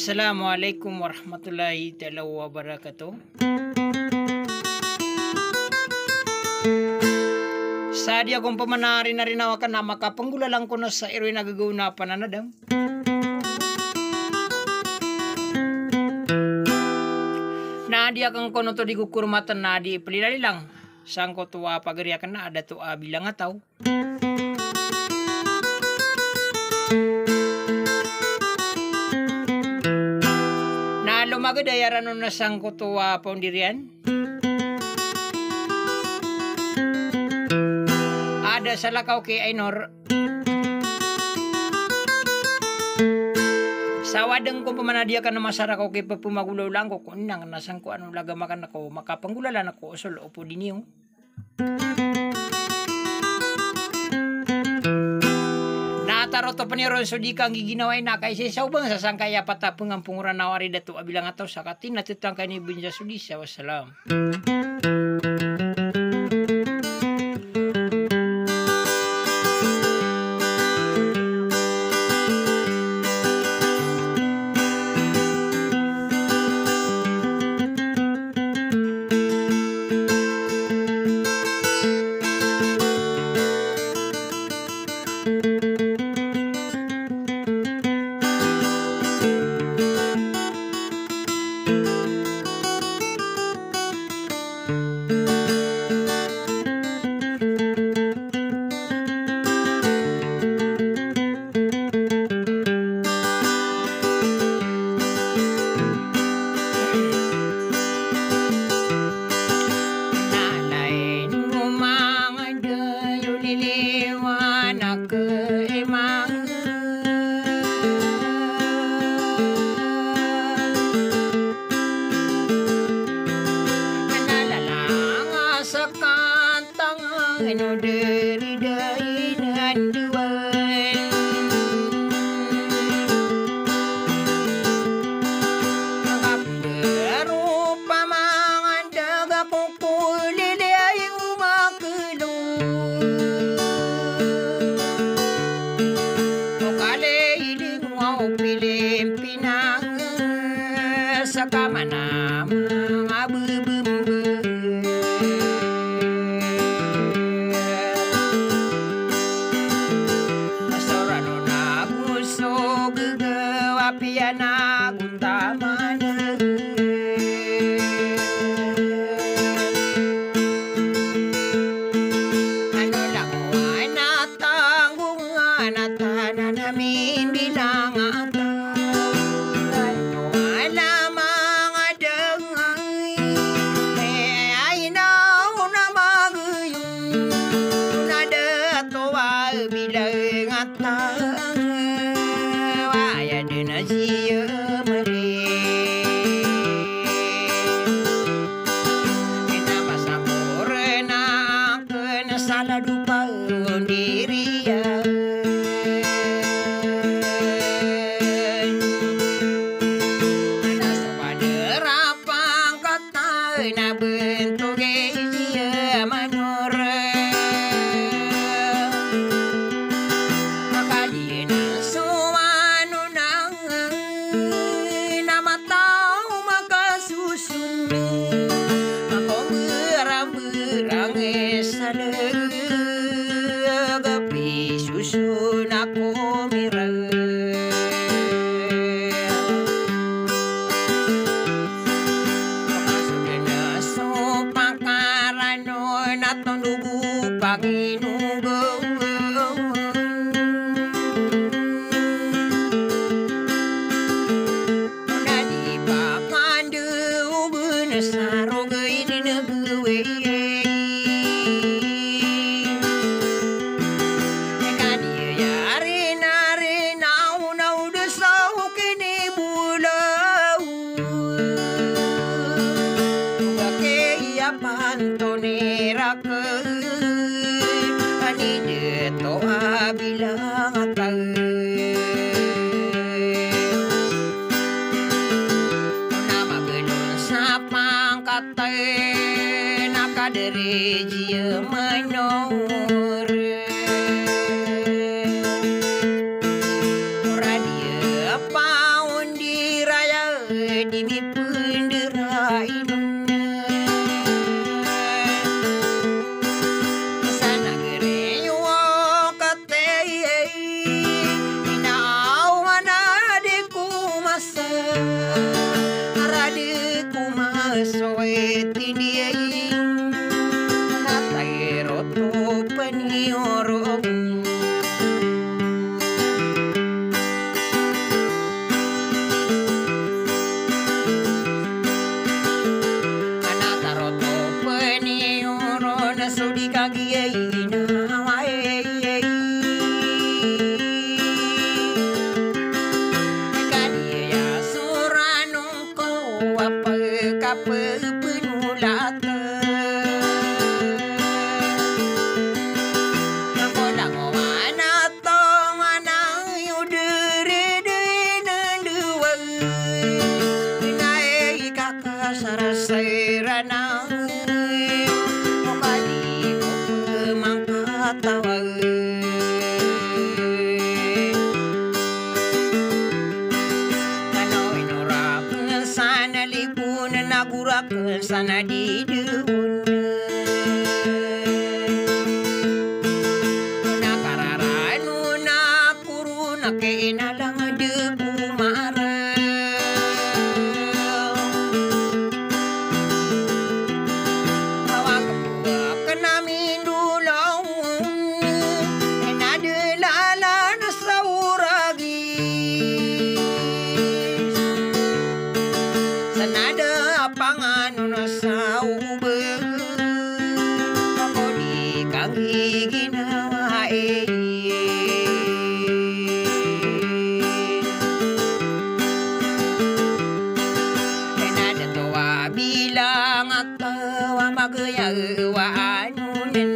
Assalamualaikum warahmatullahi taala wabarakatuh. Sadia kong pamanari na rin awakan na makapangulalang ko na sa iro nagagawa pananadam. Nadia kang kono to di kukurmatan na di pelilali lang. Sangko tuwa pagariakan na ada to bilang ataw. Magadayaran no na sangko tuwa paundirian. Ada sa lakaw kay Ainor. Sa wadeng ko pamanadiya ka na masara ko kay pagpumagulaw lang ko kung nang nasang ko anong lagamakan ako makapanggulalan ako usol upo din yung. Nataro to paniron so di kang giginaway na kay sa ubang sa sangkaya patapung ang punguran nawari dato abilang ataw sa katin natutang kay ni Bunja Sudisa. Wassalam. peniorong anak taroto penioro na sudi kagi ina wae kadia surano ko apa kape penulata sarasairanang mukadi ko pemangkatawag kano inorakan sana libun nagurakan sana di deun nakararano nakuru nakinalang debu mara sanada panganon sa ube ako di kang ginawae kanada towa bilang atawa magayawa anunan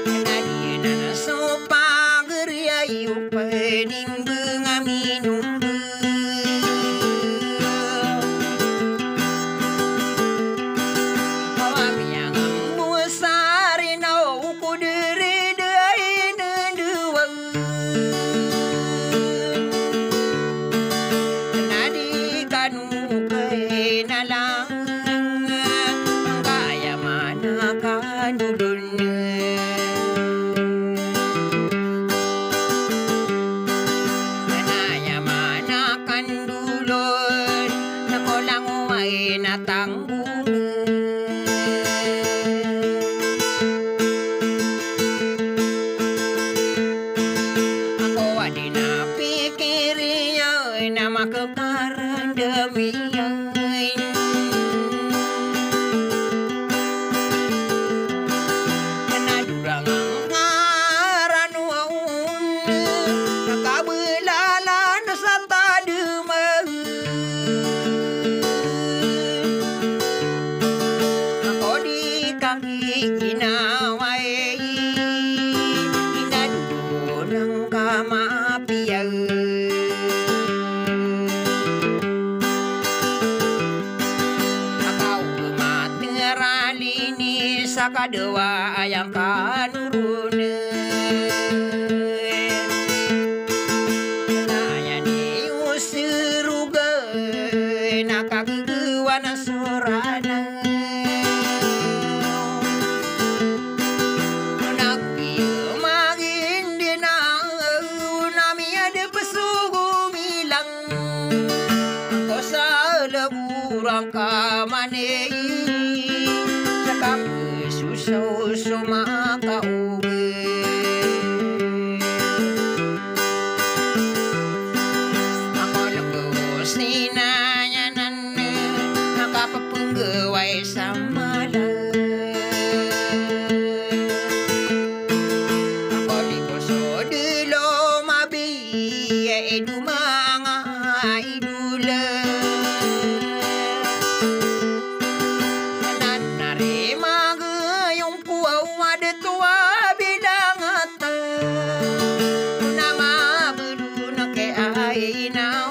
kanadian na so pagriayo panimbang aminum natanggung ako adi na pikir ya nama kekaran demi yang kena durang ngaran waun nakabelalan sata demah ginawae inadudong kamapiyag akaw gumaterali ni sa kadua ayang kanurun naya ni usiruga nakagagawa na surana kurang kamane sakap susau sumaka uge ako lagos ninanyanan nakapapunggaway sa malang ako di ko so dilo mabi dumanga idula now